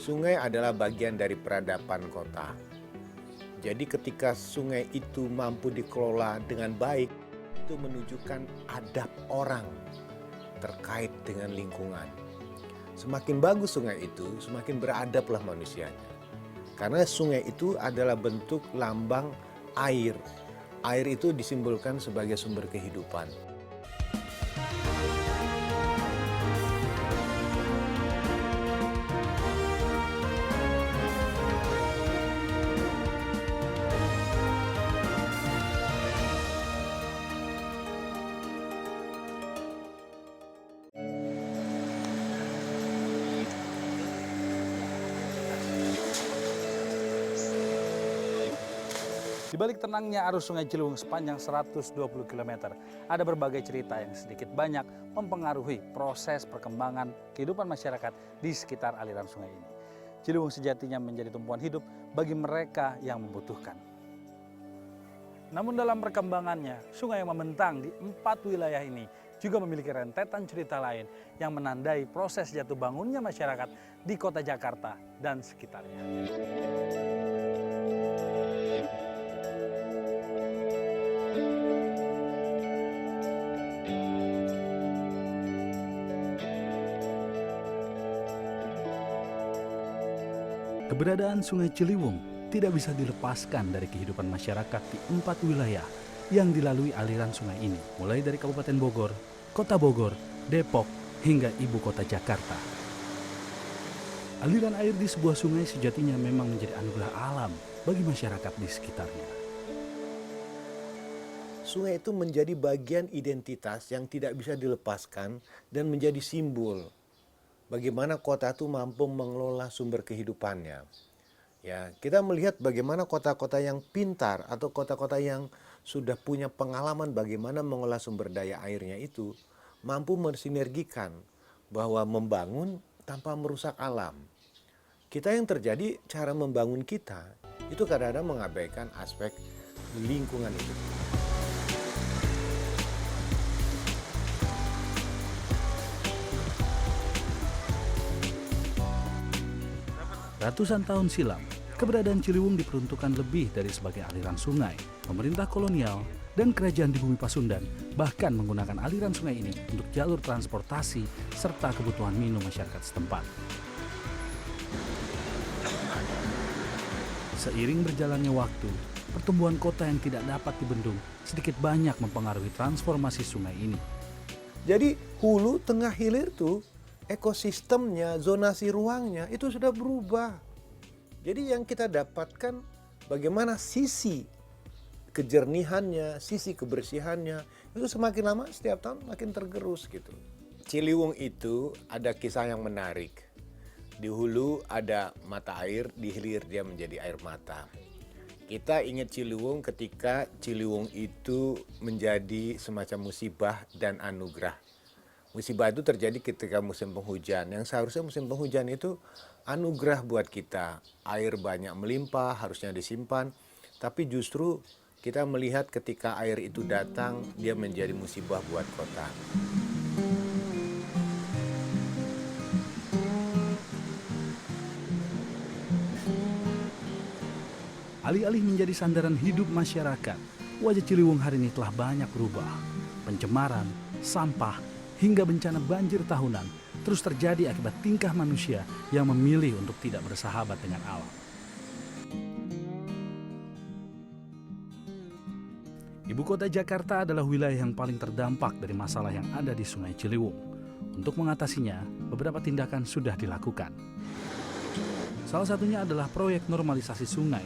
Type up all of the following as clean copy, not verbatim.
Sungai adalah bagian dari peradaban kota. Jadi ketika sungai itu mampu dikelola dengan baik, itu menunjukkan adab orang terkait dengan lingkungan. Semakin bagus sungai itu, semakin beradablah manusianya. Karena sungai itu adalah bentuk lambang air. Air itu disimbolkan sebagai sumber kehidupan. Di balik tenangnya arus Sungai Ciliwung sepanjang 120 km, ada berbagai cerita yang sedikit banyak mempengaruhi proses perkembangan kehidupan masyarakat di sekitar aliran sungai ini. Ciliwung sejatinya menjadi tumpuan hidup bagi mereka yang membutuhkan. Namun dalam perkembangannya, sungai yang membentang di 4 wilayah ini juga memiliki rentetan cerita lain yang menandai proses jatuh bangunnya masyarakat di kota Jakarta dan sekitarnya. Keberadaan Sungai Ciliwung tidak bisa dilepaskan dari kehidupan masyarakat di 4 wilayah yang dilalui aliran sungai ini, mulai dari Kabupaten Bogor, Kota Bogor, Depok, hingga ibu kota Jakarta. Aliran air di sebuah sungai sejatinya memang menjadi anugerah alam bagi masyarakat di sekitarnya. Sungai itu menjadi bagian identitas yang tidak bisa dilepaskan dan menjadi simbol bagaimana kota itu mampu mengelola sumber kehidupannya. Ya, kita melihat bagaimana kota-kota yang pintar atau kota-kota yang sudah punya pengalaman bagaimana mengelola sumber daya airnya itu mampu mensinergikan bahwa membangun tanpa merusak alam. Kita yang terjadi cara membangun kita itu kadang-kadang mengabaikan aspek lingkungan itu. Ratusan tahun silam, keberadaan Ciliwung diperuntukkan lebih dari sebagai aliran sungai. Pemerintah kolonial dan kerajaan di bumi Pasundan bahkan menggunakan aliran sungai ini untuk jalur transportasi serta kebutuhan minum masyarakat setempat. Seiring berjalannya waktu, pertumbuhan kota yang tidak dapat dibendung sedikit banyak mempengaruhi transformasi sungai ini. Jadi hulu, tengah, hilir tuh ekosistemnya, zonasi ruangnya itu sudah berubah. Jadi yang kita dapatkan bagaimana sisi kejernihannya, sisi kebersihannya itu semakin lama setiap tahun makin tergerus gitu. Ciliwung itu ada kisah yang menarik. Di hulu ada mata air, di hilir dia menjadi air mata. Kita ingat Ciliwung ketika Ciliwung itu menjadi semacam musibah dan anugerah. Musibah itu terjadi ketika musim penghujan, yang seharusnya musim penghujan itu anugerah buat kita. Air banyak melimpah, harusnya disimpan, tapi justru kita melihat ketika air itu datang, dia menjadi musibah buat kota. Alih-alih menjadi sandaran hidup masyarakat, wajah Ciliwung hari ini telah banyak berubah. Pencemaran, sampah, hingga bencana banjir tahunan terus terjadi akibat tingkah manusia yang memilih untuk tidak bersahabat dengan alam. Ibu kota Jakarta adalah wilayah yang paling terdampak dari masalah yang ada di Sungai Ciliwung. Untuk mengatasinya, beberapa tindakan sudah dilakukan. Salah satunya adalah proyek normalisasi sungai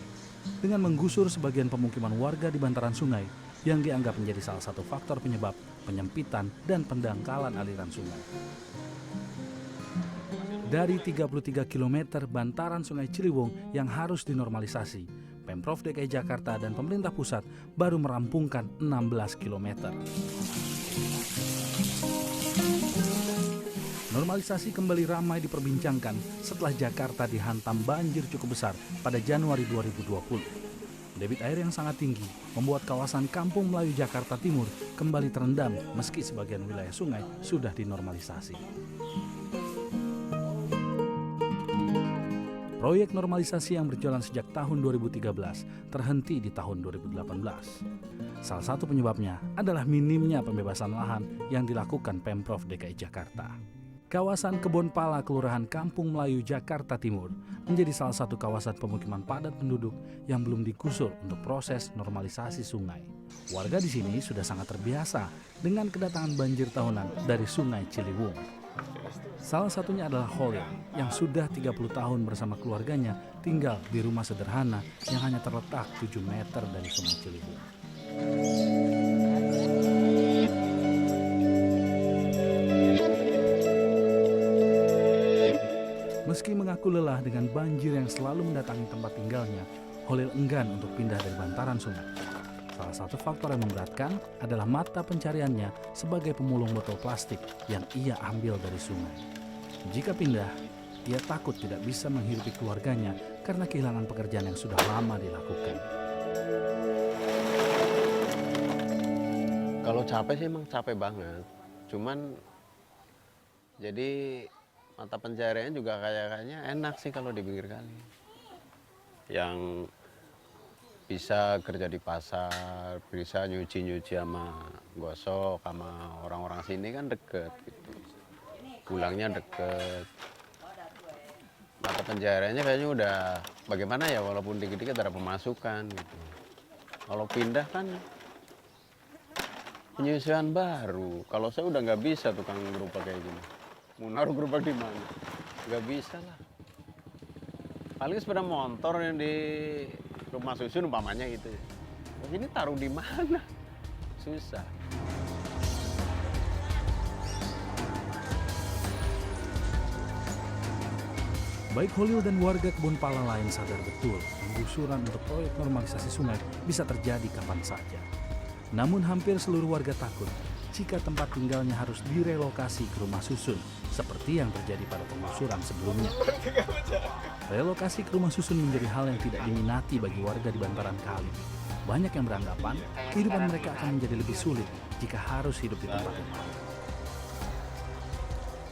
dengan menggusur sebagian pemukiman warga di bantaran sungai yang dianggap menjadi salah satu faktor penyebab penyempitan dan pendangkalan aliran sungai. Dari 33 km bantaran Sungai Ciliwung yang harus dinormalisasi, Pemprov DKI Jakarta dan pemerintah pusat baru merampungkan 16 km. Normalisasi kembali ramai diperbincangkan setelah Jakarta dihantam banjir cukup besar pada Januari 2020. Debit air yang sangat tinggi membuat kawasan Kampung Melayu Jakarta Timur kembali terendam meski sebagian wilayah sungai sudah dinormalisasi. Proyek normalisasi yang berjalan sejak tahun 2013 terhenti di tahun 2018. Salah satu penyebabnya adalah minimnya pembebasan lahan yang dilakukan Pemprov DKI Jakarta. Kawasan Kebon Pala, Kelurahan Kampung Melayu, Jakarta Timur menjadi salah satu kawasan pemukiman padat penduduk yang belum digusur untuk proses normalisasi sungai. Warga di sini sudah sangat terbiasa dengan kedatangan banjir tahunan dari Sungai Ciliwung. Salah satunya adalah Holil yang sudah 30 tahun bersama keluarganya tinggal di rumah sederhana yang hanya terletak 7 meter dari Sungai Ciliwung. Meski mengaku lelah dengan banjir yang selalu mendatangi tempat tinggalnya, Holil enggan untuk pindah dari bantaran sungai. Salah satu faktor yang memberatkan adalah mata pencariannya sebagai pemulung botol plastik yang ia ambil dari sungai. Jika pindah, ia takut tidak bisa menghidupi keluarganya karena kehilangan pekerjaan yang sudah lama dilakukan. Kalau capek sih emang capek banget. Cuman jadi mata pencariannya juga kayaknya enak sih kalau di pinggir kali. Yang bisa kerja di pasar, bisa nyuci-nyuci sama gosok sama orang-orang sini kan deket gitu. Pulangnya deket. Mata pencariannya kayaknya udah bagaimana ya, walaupun dikit-dikit ada pemasukan gitu. Kalau pindah kan penyusuan baru. Kalau saya udah nggak bisa tukang gerobak kayak gini. Mau naruh gerobak di mana? Nggak bisa lah. Paling sepeda motor yang di rumah susun umpamanya gitu. Ini taruh di mana? Susah. Baik Holil dan warga Kebon Pala lain sadar betul penggusuran untuk proyek normalisasi sungai bisa terjadi kapan saja. Namun hampir seluruh warga takut jika tempat tinggalnya harus direlokasi ke rumah susun seperti yang terjadi pada penggusuran sebelumnya. Relokasi ke rumah susun menjadi hal yang tidak diminati bagi warga di bantaran kali. Banyak yang beranggapan kehidupan mereka akan menjadi lebih sulit jika harus hidup di tempat itu.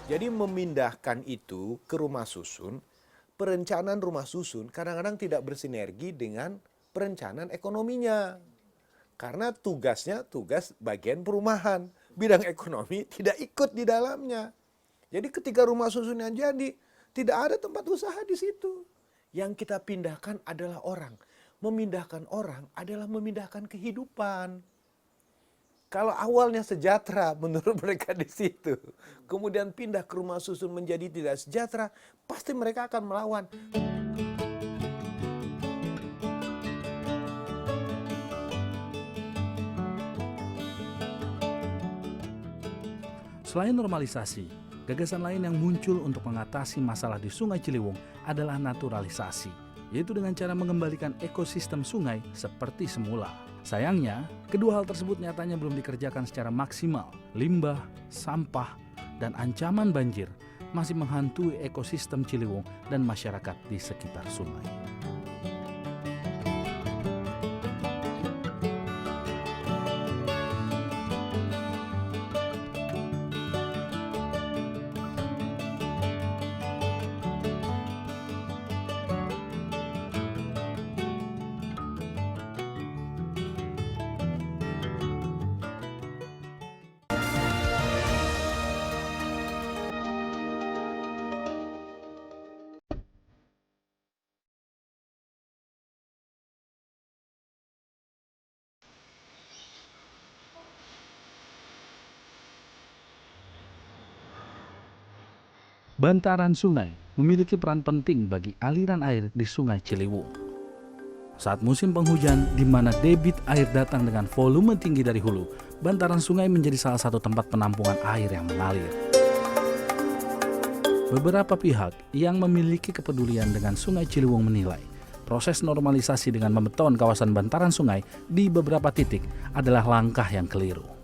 Jadi memindahkan itu ke rumah susun, perencanaan rumah susun kadang-kadang tidak bersinergi dengan perencanaan ekonominya. Karena tugasnya tugas bagian perumahan, bidang ekonomi tidak ikut di dalamnya. Jadi ketika rumah susunnya jadi, tidak ada tempat usaha di situ. Yang kita pindahkan adalah orang. Memindahkan orang adalah memindahkan kehidupan. Kalau awalnya sejahtera menurut mereka di situ, kemudian pindah ke rumah susun menjadi tidak sejahtera, pasti mereka akan melawan. Selain normalisasi, gagasan lain yang muncul untuk mengatasi masalah di Sungai Ciliwung adalah naturalisasi, yaitu dengan cara mengembalikan ekosistem sungai seperti semula. Sayangnya, kedua hal tersebut nyatanya belum dikerjakan secara maksimal. Limbah, sampah, dan ancaman banjir masih menghantui ekosistem Ciliwung dan masyarakat di sekitar sungai. Bantaran sungai memiliki peran penting bagi aliran air di Sungai Ciliwung. Saat musim penghujan, di mana debit air datang dengan volume tinggi dari hulu, bantaran sungai menjadi salah satu tempat penampungan air yang mengalir. Beberapa pihak yang memiliki kepedulian dengan Sungai Ciliwung menilai proses normalisasi dengan membeton kawasan bantaran sungai di beberapa titik adalah langkah yang keliru.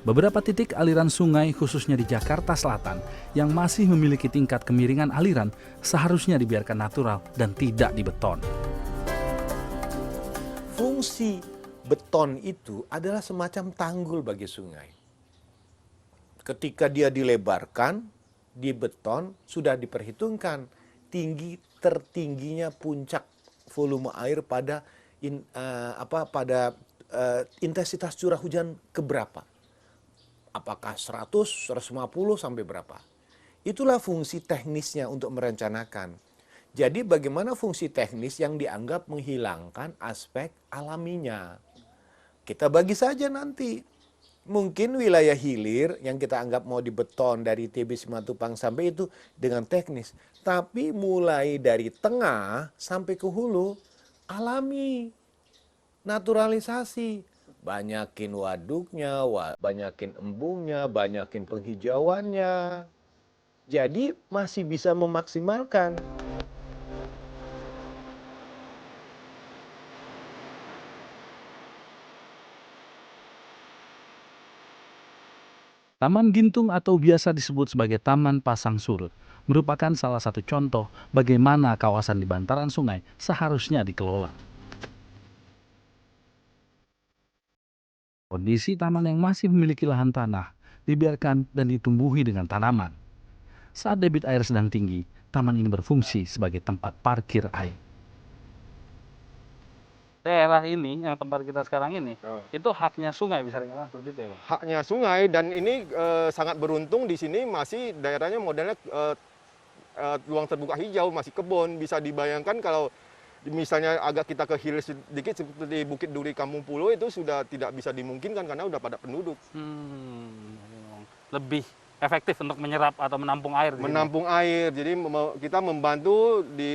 Beberapa titik aliran sungai khususnya di Jakarta Selatan yang masih memiliki tingkat kemiringan aliran seharusnya dibiarkan natural dan tidak dibeton. Fungsi beton itu adalah semacam tanggul bagi sungai. Ketika dia dilebarkan, di beton sudah diperhitungkan tinggi tertingginya puncak volume air pada intensitas curah hujan keberapa. Apakah 100, 150 sampai berapa? Itulah fungsi teknisnya untuk merencanakan. Jadi bagaimana fungsi teknis yang dianggap menghilangkan aspek alaminya. Kita bagi saja nanti. Mungkin wilayah hilir yang kita anggap mau dibeton dari TB Simatupang sampai itu dengan teknis. Tapi mulai dari tengah sampai ke hulu, alami, naturalisasi. Banyakin waduknya, banyakin embungnya, banyakin penghijauannya. Jadi masih bisa memaksimalkan. Taman Gintung atau biasa disebut sebagai Taman Pasang Surut merupakan salah satu contoh bagaimana kawasan di bantaran sungai seharusnya dikelola. Kondisi taman yang masih memiliki lahan tanah dibiarkan dan ditumbuhi dengan tanaman. Saat debit air sedang tinggi, taman ini berfungsi sebagai tempat parkir air. Daerah ini, yang tempat kita sekarang ini, itu haknya sungai bisa dikatakan seperti itu ya, Pak? Haknya sungai, dan ini sangat beruntung di sini masih daerahnya modelnya ruang terbuka hijau, masih kebun. Bisa dibayangkan kalau misalnya agak kita ke hilir sedikit seperti Bukit Duri Kampung Pulo itu sudah tidak bisa dimungkinkan karena udah padat penduduk. Lebih efektif untuk menyerap atau menampung air. Menampung air, jadi kita membantu di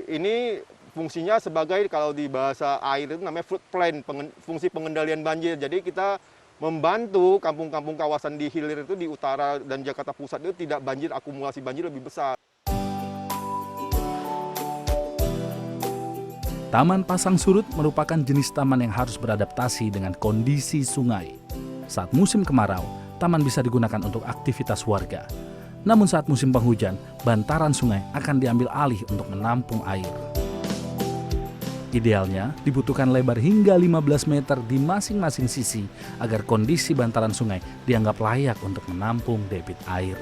ini fungsinya sebagai, kalau di bahasa air itu namanya flood plain, fungsi pengendalian banjir. Jadi kita membantu kampung-kampung kawasan di hilir itu di utara dan Jakarta Pusat itu tidak banjir, akumulasi banjir lebih besar. Taman Pasang Surut merupakan jenis taman yang harus beradaptasi dengan kondisi sungai. Saat musim kemarau, taman bisa digunakan untuk aktivitas warga. Namun saat musim penghujan, bantaran sungai akan diambil alih untuk menampung air. Idealnya, dibutuhkan lebar hingga 15 meter di masing-masing sisi agar kondisi bantaran sungai dianggap layak untuk menampung debit air.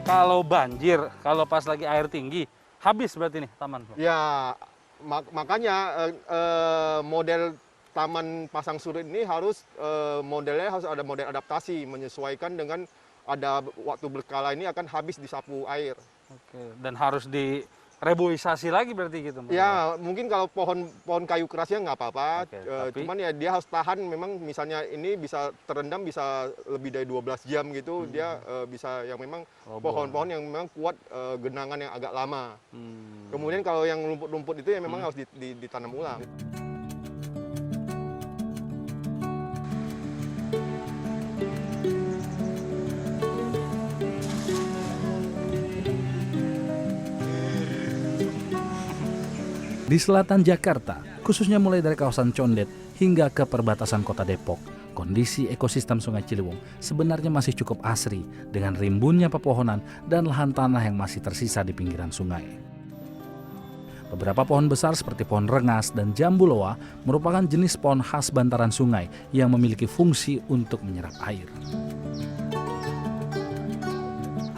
Kalau banjir, kalau pas lagi air tinggi, habis berarti nih taman? Ya, makanya model Taman Pasang Surut ini modelnya harus ada model adaptasi, menyesuaikan dengan ada waktu berkala ini akan habis disapu air. Oke, dan harus direboisasi lagi berarti gitu? Ya, mungkin kalau pohon kayu kerasnya nggak apa-apa, cuman ya dia harus tahan. Memang misalnya ini bisa terendam bisa lebih dari 12 jam gitu, dia bisa yang memang pohon-pohon yang memang kuat genangan yang agak lama. Kemudian kalau yang rumput-rumput itu ya memang harus ditanam ulang. Di selatan Jakarta, khususnya mulai dari kawasan Condet hingga ke perbatasan kota Depok, kondisi ekosistem Sungai Ciliwung sebenarnya masih cukup asri dengan rimbunnya pepohonan dan lahan tanah yang masih tersisa di pinggiran sungai. Beberapa pohon besar seperti pohon rengas dan jambu loa merupakan jenis pohon khas bantaran sungai yang memiliki fungsi untuk menyerap air.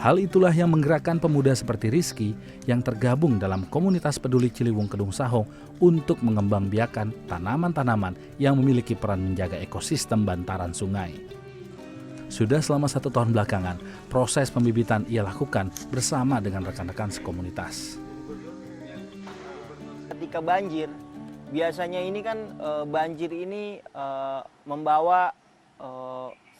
Hal itulah yang menggerakkan pemuda seperti Rizky yang tergabung dalam komunitas peduli Ciliwung Kedung Sahong untuk mengembangbiakan tanaman-tanaman yang memiliki peran menjaga ekosistem bantaran sungai. Sudah selama 1 tahun belakangan, proses pembibitan ia lakukan bersama dengan rekan-rekan sekomunitas. Ketika banjir, biasanya ini kan banjir ini membawa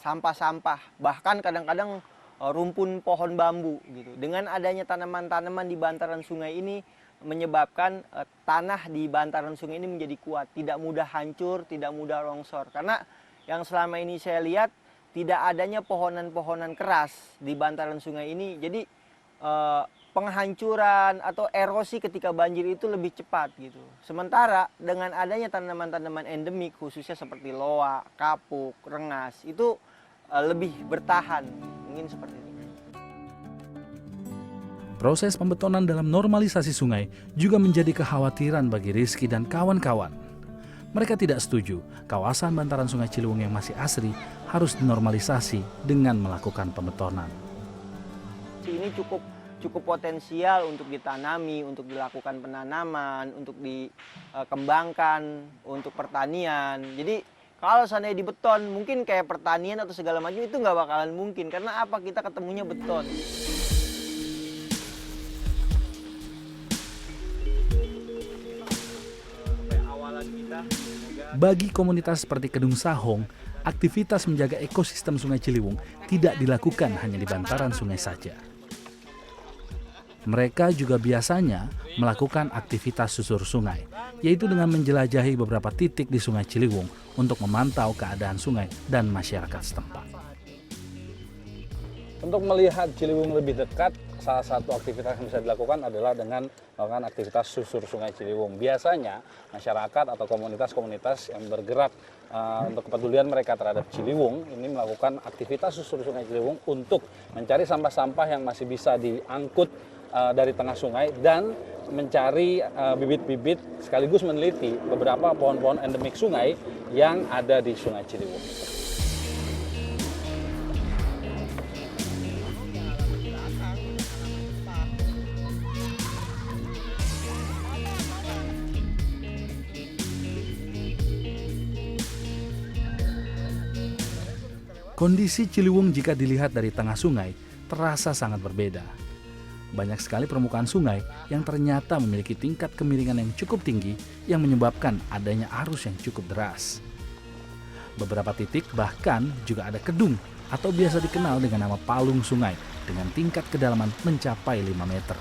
sampah-sampah, bahkan kadang-kadang rumpun pohon bambu gitu. Dengan adanya tanaman-tanaman di bantaran sungai ini menyebabkan tanah di bantaran sungai ini menjadi kuat, tidak mudah hancur, tidak mudah longsor. Karena yang selama ini saya lihat tidak adanya pohonan-pohonan keras di bantaran sungai ini. Jadi penghancuran atau erosi ketika banjir itu lebih cepat gitu. Sementara dengan adanya tanaman-tanaman endemik khususnya seperti loa, kapuk, rengas itu lebih bertahan, mungkin seperti itu. Proses pembetonan dalam normalisasi sungai juga menjadi kekhawatiran bagi Rizky dan kawan-kawan. Mereka tidak setuju kawasan bantaran Sungai Ciliwung yang masih asri harus dinormalisasi dengan melakukan pembetonan. Ini cukup cukup potensial untuk ditanami, untuk dilakukan penanaman, untuk dikembangkan, untuk pertanian. Jadi kalau seandainya di beton, mungkin kayak pertanian atau segala macam itu nggak bakalan mungkin. Karena apa? Kita ketemunya beton. Bagi komunitas seperti Kedung Sahong, aktivitas menjaga ekosistem Sungai Ciliwung tidak dilakukan hanya di bantaran sungai saja. Mereka juga biasanya melakukan aktivitas susur sungai, yaitu dengan menjelajahi beberapa titik di Sungai Ciliwung untuk memantau keadaan sungai dan masyarakat setempat. Untuk melihat Ciliwung lebih dekat, salah satu aktivitas yang bisa dilakukan adalah dengan melakukan aktivitas susur Sungai Ciliwung. Biasanya masyarakat atau komunitas-komunitas yang bergerak untuk kepedulian mereka terhadap Ciliwung ini melakukan aktivitas susur Sungai Ciliwung untuk mencari sampah-sampah yang masih bisa diangkut dari tengah sungai dan mencari bibit-bibit sekaligus meneliti beberapa pohon-pohon endemik sungai yang ada di Sungai Ciliwung. Kondisi Ciliwung jika dilihat dari tengah sungai terasa sangat berbeda. Banyak sekali permukaan sungai yang ternyata memiliki tingkat kemiringan yang cukup tinggi yang menyebabkan adanya arus yang cukup deras. Beberapa titik bahkan juga ada kedung atau biasa dikenal dengan nama palung sungai dengan tingkat kedalaman mencapai 5 meter.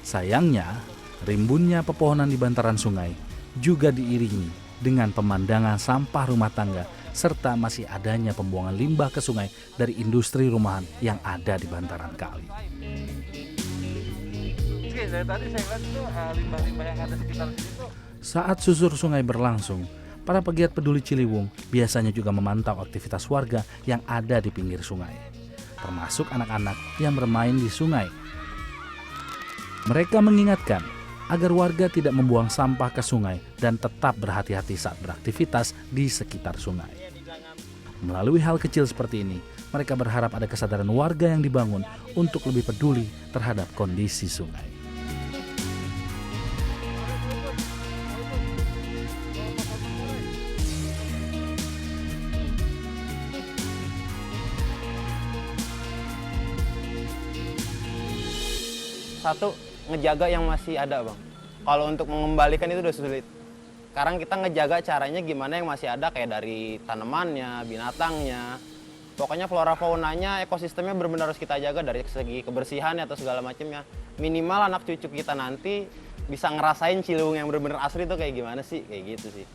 Sayangnya, rimbunnya pepohonan di bantaran sungai juga diiringi dengan pemandangan sampah rumah tangga serta masih adanya pembuangan limbah ke sungai dari industri rumahan yang ada di bantaran kali. Saat susur sungai berlangsung, para pegiat peduli Ciliwung biasanya juga memantau aktivitas warga yang ada di pinggir sungai, termasuk anak-anak yang bermain di sungai. Mereka mengingatkan agar warga tidak membuang sampah ke sungai dan tetap berhati-hati saat beraktivitas di sekitar sungai. Melalui hal kecil seperti ini, mereka berharap ada kesadaran warga yang dibangun untuk lebih peduli terhadap kondisi sungai. Satu, ngejaga yang masih ada, Bang. Kalau untuk mengembalikan itu udah sulit. Sekarang kita ngejaga caranya gimana yang masih ada, kayak dari tanamannya, binatangnya. Pokoknya flora faunanya, ekosistemnya benar-benar harus kita jaga dari segi kebersihannya atau segala macamnya. Minimal anak cucu kita nanti bisa ngerasain Ciliwung yang benar-benar asli itu kayak gimana sih, kayak gitu sih.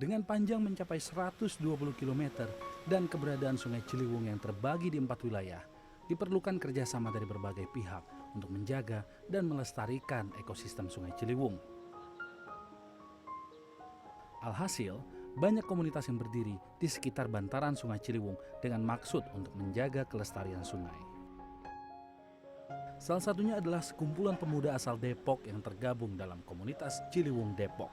Dengan panjang mencapai 120 km dan keberadaan Sungai Ciliwung yang terbagi di 4 wilayah, diperlukan kerjasama dari berbagai pihak untuk menjaga dan melestarikan ekosistem Sungai Ciliwung. Alhasil, banyak komunitas yang berdiri di sekitar bantaran Sungai Ciliwung dengan maksud untuk menjaga kelestarian sungai. Salah satunya adalah sekumpulan pemuda asal Depok yang tergabung dalam komunitas Ciliwung Depok.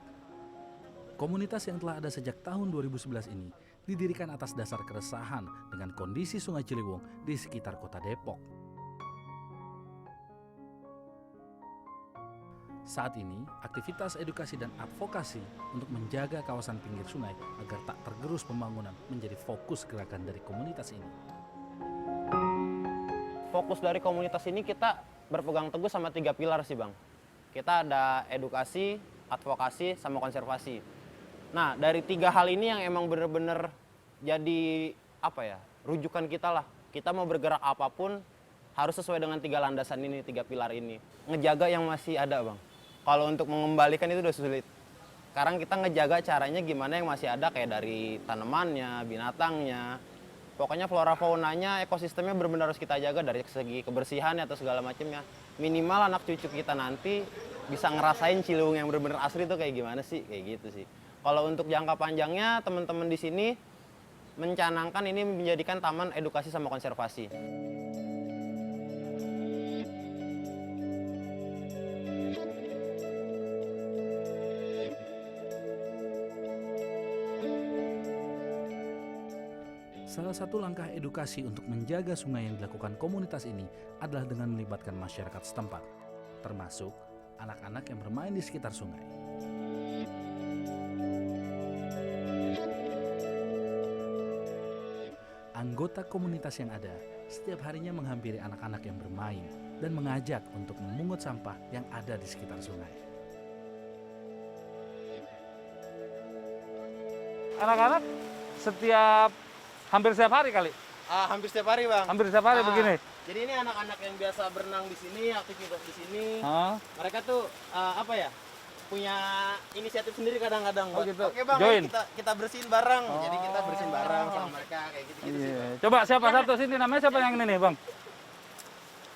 Komunitas yang telah ada sejak tahun 2011 ini didirikan atas dasar keresahan dengan kondisi Sungai Ciliwung di sekitar kota Depok. Saat ini, aktivitas edukasi dan advokasi untuk menjaga kawasan pinggir sungai agar tak tergerus pembangunan menjadi fokus gerakan dari komunitas ini. Fokus dari komunitas ini kita berpegang teguh sama 3 pilar sih, Bang. Kita ada edukasi, advokasi, sama konservasi. Nah, dari 3 hal ini yang emang bener-bener jadi rujukan kita lah. Kita mau bergerak apapun harus sesuai dengan 3 landasan ini, 3 pilar ini. Ngejaga yang masih ada, Bang. Kalau untuk mengembalikan itu udah sulit. Sekarang kita ngejaga caranya gimana yang masih ada, kayak dari tanamannya, binatangnya. Pokoknya flora faunanya, ekosistemnya benar-benar harus kita jaga dari segi kebersihannya atau segala macamnya. Minimal anak cucu kita nanti bisa ngerasain Ciliwung yang benar-benar asli itu kayak gimana sih, kayak gitu sih. Kalau untuk jangka panjangnya teman-teman di sini mencanangkan ini menjadikan taman edukasi sama konservasi. Salah satu langkah edukasi untuk menjaga sungai yang dilakukan komunitas ini adalah dengan melibatkan masyarakat setempat, termasuk anak-anak yang bermain di sekitar sungai. Anggota komunitas yang ada setiap harinya menghampiri anak-anak yang bermain dan mengajak untuk memungut sampah yang ada di sekitar sungai. Anak-anak hampir setiap hari kali? Hampir setiap hari, Bang. Hampir setiap hari begini? Jadi ini anak-anak yang biasa berenang di sini, aktivitas di sini. Mereka tuh punya inisiatif sendiri kadang-kadang. gitu. Oke, Bang, Join. kita bersihin bareng. Jadi kita bersihin bareng sama mereka kayak gitu-gitu sih, Bang. Coba siapa satu sini, namanya siapa yang ini nih, Bang?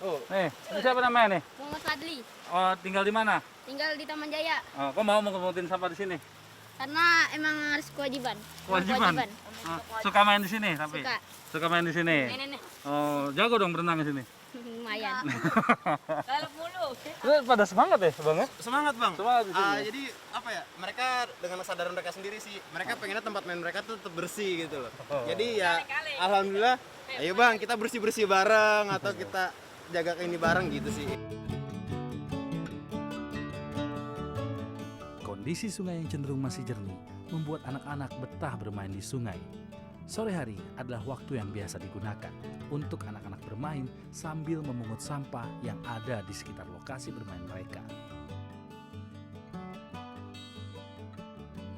Oh, Nih, ini siapa namanya nih? Muhammad Fadli, Oh, tinggal di mana? tinggal di Taman Jaya. Oh, kok mau mengumpulin sampah di sini? Karena emang harus kewajiban. Kewajiban. Suka main di sini tapi? Suka. Suka main di sini. Nenek. Oh, jago dong berenang di sini. Lumayan. Kalau mulu. Terus pada semangat ya, Bang ya? semangat, Bang. Semangat di sini. Jadi apa ya? Mereka dengan kesadaran mereka sendiri sih, mereka pengennya tempat main mereka tuh tetap bersih gitu loh. Jadi ya alhamdulillah, ayo Bang, kita bersih-bersih bareng atau kita jaga ini bareng gitu sih. Kondisi sungai yang cenderung masih jernih membuat anak-anak betah bermain di sungai. Sore hari adalah waktu yang biasa digunakan untuk anak-anak bermain sambil memungut sampah yang ada di sekitar lokasi bermain mereka.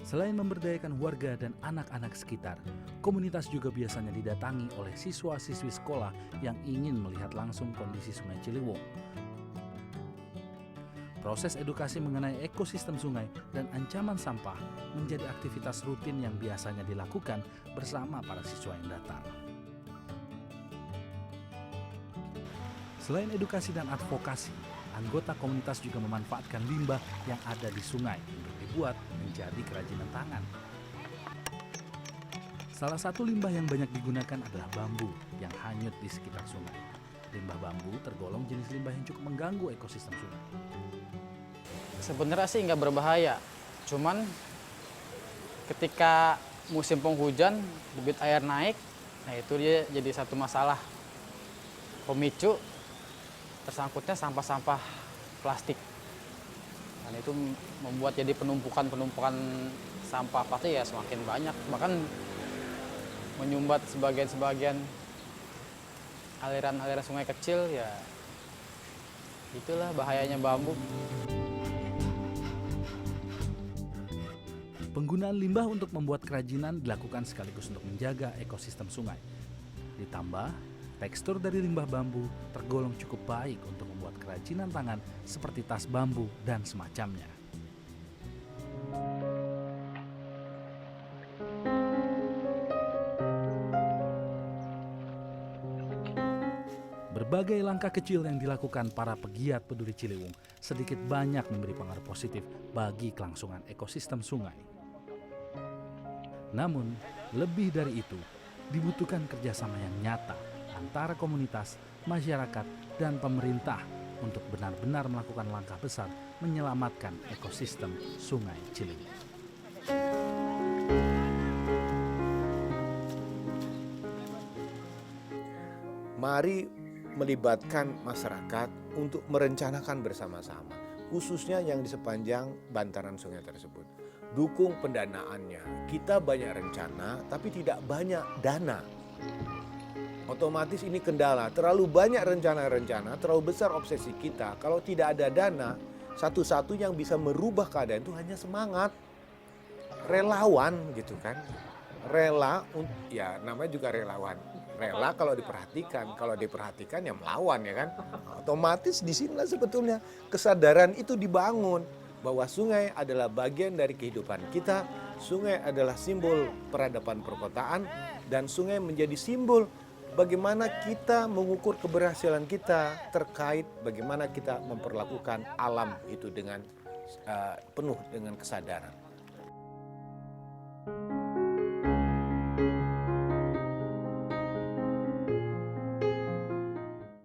Selain memberdayakan warga dan anak-anak sekitar, komunitas juga biasanya didatangi oleh siswa-siswi sekolah yang ingin melihat langsung kondisi Sungai Ciliwung. Proses edukasi mengenai ekosistem sungai dan ancaman sampah menjadi aktivitas rutin yang biasanya dilakukan bersama para siswa yang datang. Selain edukasi dan advokasi, anggota komunitas juga memanfaatkan limbah yang ada di sungai untuk dibuat menjadi kerajinan tangan. Salah satu limbah yang banyak digunakan adalah bambu yang hanyut di sekitar sungai. Limbah bambu tergolong jenis limbah yang cukup mengganggu ekosistem sungai. Sebenarnya sih nggak berbahaya, cuman ketika musim penghujan debit air naik, nah itu dia jadi satu masalah pemicu tersangkutnya sampah-sampah plastik. Dan itu membuat jadi penumpukan sampah plastik ya semakin banyak, bahkan menyumbat sebagian aliran-aliran sungai kecil ya. Itulah bahayanya bambu. Penggunaan limbah untuk membuat kerajinan dilakukan sekaligus untuk menjaga ekosistem sungai. Ditambah, tekstur dari limbah bambu tergolong cukup baik untuk membuat kerajinan tangan seperti tas bambu dan semacamnya. Berbagai langkah kecil yang dilakukan para pegiat peduli Ciliwung sedikit banyak memberi pengaruh positif bagi kelangsungan ekosistem sungai. Namun, lebih dari itu, dibutuhkan kerjasama yang nyata antara komunitas, masyarakat, dan pemerintah untuk benar-benar melakukan langkah besar menyelamatkan ekosistem Sungai Ciliwung. Mari melibatkan masyarakat untuk merencanakan bersama-sama, khususnya yang di sepanjang bantaran sungai tersebut. Dukung pendanaannya. Kita banyak rencana, tapi tidak banyak dana. Otomatis ini kendala. Terlalu banyak rencana-rencana, terlalu besar obsesi kita. Kalau tidak ada dana, satu-satu yang bisa merubah keadaan itu hanya semangat. Relawan gitu kan. Rela, ya namanya juga relawan. Rela kalau diperhatikan ya melawan ya kan. Otomatis di sinilah sebetulnya kesadaran itu dibangun bahwa sungai adalah bagian dari kehidupan kita, sungai adalah simbol peradaban perkotaan, dan sungai menjadi simbol bagaimana kita mengukur keberhasilan kita terkait bagaimana kita memperlakukan alam itu dengan penuh dengan kesadaran.